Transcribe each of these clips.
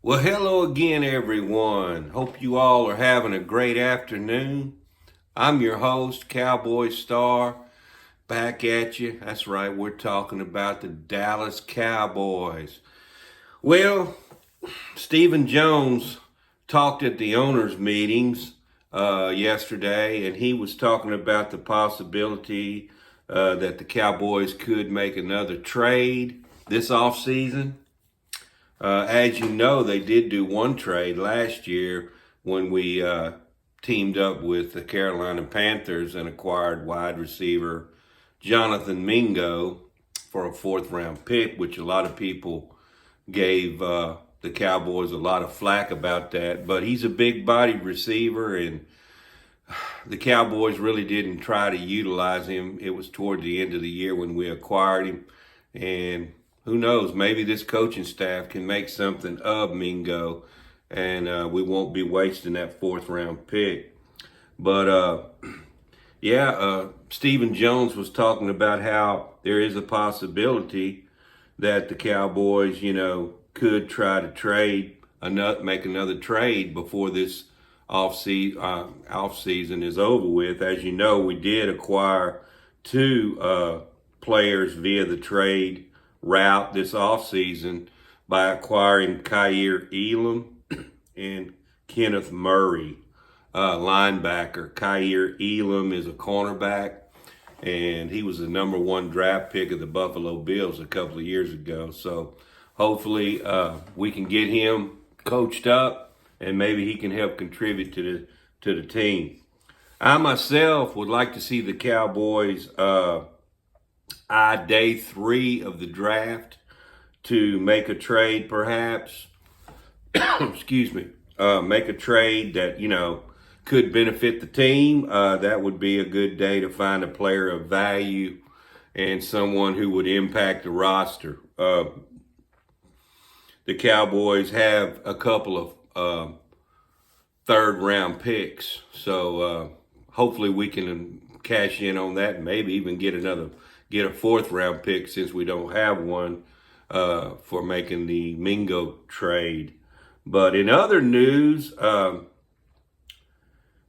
Well, hello again, everyone. Hope you all are having a great afternoon. I'm your host, Cowboy Star, back at you. That's right, we're talking about the Dallas Cowboys. Well, Stephen Jones talked at the owners' meetings yesterday, and he was talking about the possibility that the Cowboys could make another trade this offseason. As you know, they did do one trade last year when we teamed up with the Carolina Panthers and acquired wide receiver Jonathan Mingo for a fourth round pick, which a lot of people gave the Cowboys a lot of flack about that. But he's a big bodied receiver, and the Cowboys really didn't try to utilize him. It was toward the end of the year when we acquired him. And who knows, maybe this coaching staff can make something of Mingo, and we won't be wasting that fourth round pick. But Stephen Jones was talking about how there is a possibility that the Cowboys, could try to make another trade before this off season is over with. As you know, we did acquire two players via the trade route this offseason by acquiring Kaiir Elam and Kenneth Murray, linebacker. Kaiir Elam is a cornerback, and he was the number one draft pick of the Buffalo Bills a couple of years ago. So hopefully we can get him coached up, and maybe he can help contribute to the team. I myself would like to see the Cowboys day 3 of the draft to make a trade, perhaps. Excuse me. Make a trade that could benefit the team. That would be a good day to find a player of value and someone who would impact the roster. The Cowboys have a couple of third round picks, so hopefully we can cash in on that and maybe even get a fourth round pick, since we don't have one, for making the Mingo trade. But in other news,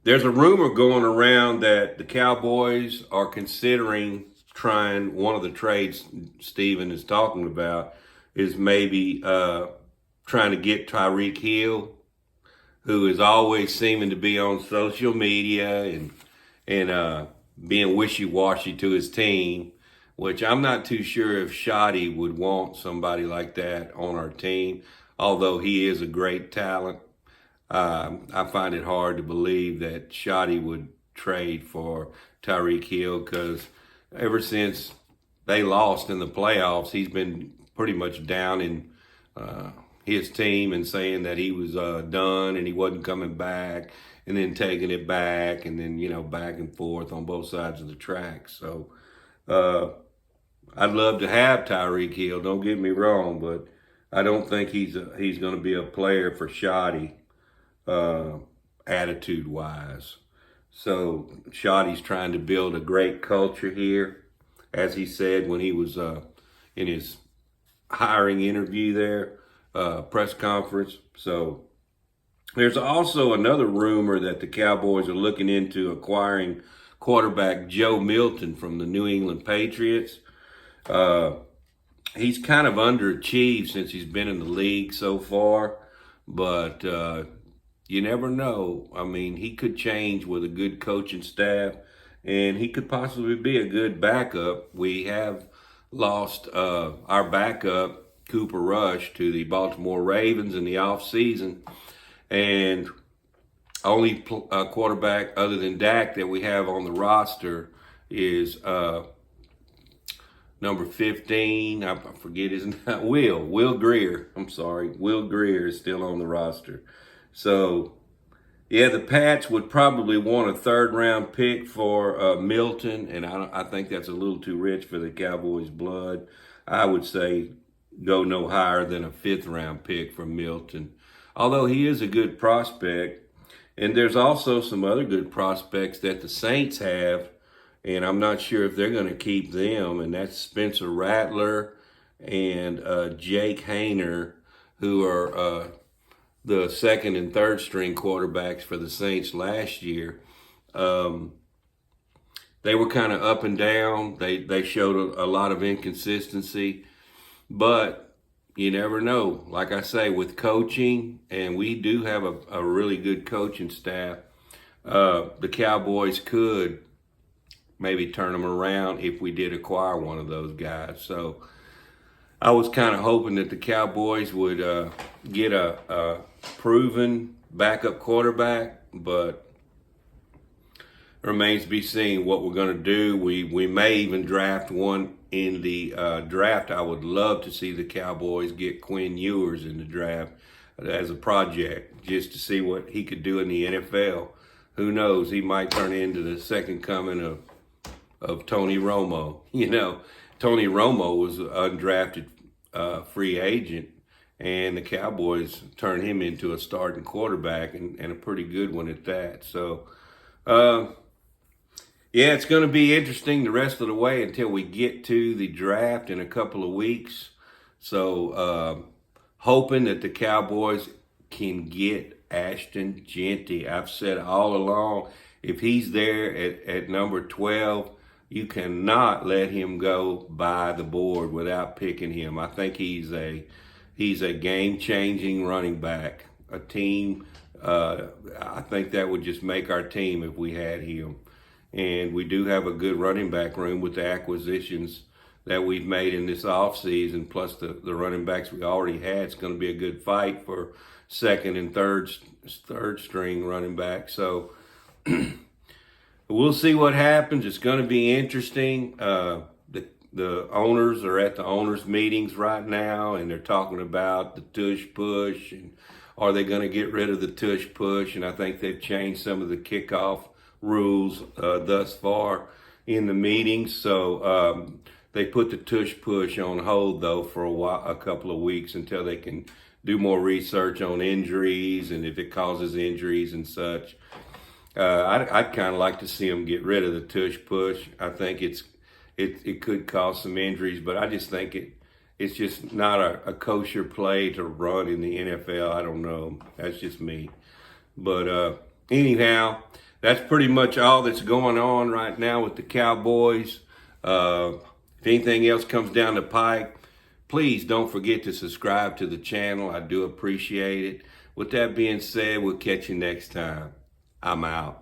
there's a rumor going around that the Cowboys are considering trying one of the trades Steven is talking about is maybe trying to get Tyreek Hill, who is always seeming to be on social media and being wishy-washy to his team, which I'm not too sure if Shoddy would want somebody like that on our team, although he is a great talent. I find it hard to believe that Shoddy would trade for Tyreek Hill, because ever since they lost in the playoffs, he's been pretty much down in his team and saying that he was done and he wasn't coming back, and then taking it back, and then, back and forth on both sides of the track. So I'd love to have Tyreek Hill, don't get me wrong, but I don't think he's going to be a player for Shoddy, attitude-wise. So Shoddy's trying to build a great culture here, as he said when he was in his hiring interview there, press conference. So there's also another rumor that the Cowboys are looking into acquiring quarterback Joe Milton from the New England Patriots. He's kind of underachieved since he's been in the league so far, but you never know. I mean, he could change with a good coaching staff, and he could possibly be a good backup. We have lost our backup, Cooper Rush, to the Baltimore Ravens in the offseason, and only quarterback other than Dak that we have on the roster is number 15. I forget his name. Will Greer. I'm sorry. Will Greer is still on the roster. So, yeah, the Pats would probably want a third round pick for Milton, and I think that's a little too rich for the Cowboys' blood. I would say go no higher than a fifth round pick for Milton, although he is a good prospect. And there's also some other good prospects that the Saints have, and I'm not sure if they're going to keep them, and that's Spencer Rattler and Jake Hayner, who are the second and third string quarterbacks for the Saints last year. They were kind of up and down. They showed a lot of inconsistency, but you never know. Like I say, with coaching, and we do have a really good coaching staff, the Cowboys could maybe turn them around if we did acquire one of those guys. So I was kind of hoping that the Cowboys would get a proven backup quarterback, but remains to be seen what we're going to do. We may even draft one in the draft. I would love to see the Cowboys get Quinn Ewers in the draft as a project, just to see what he could do in the NFL. Who knows? He might turn into the second coming of Tony Romo. You know, Tony Romo was an undrafted free agent, and the Cowboys turned him into a starting quarterback, and a pretty good one at that. So, yeah, it's going to be interesting the rest of the way until we get to the draft in a couple of weeks. So, hoping that the Cowboys can get Ashton Jeanty. I've said all along, if he's there at number 12, you cannot let him go by the board without picking him. I think he's a game-changing running back. A team, I think that would just make our team if we had him. And we do have a good running back room with the acquisitions that we've made in this offseason, plus the running backs we already had. It's going to be a good fight for second and third string running back. So we'll see what happens. It's going to be interesting. The owners are at the owners' meetings right now, and they're talking about the tush push, and are they going to get rid of the tush push? And I think they've changed some of the kickoff rules thus far in the meetings. So they put the tush push on hold, though, for a couple of weeks until they can do more research on injuries and if it causes injuries and such. I'd kind of like to see them get rid of the tush push. I think it could cause some injuries, but I just think it's just not a kosher play to run in the NFL. I don't know. That's just me. But anyhow, that's pretty much all that's going on right now with the Cowboys. If anything else comes down the pike, please don't forget to subscribe to the channel. I do appreciate it. With that being said, we'll catch you next time. I'm out.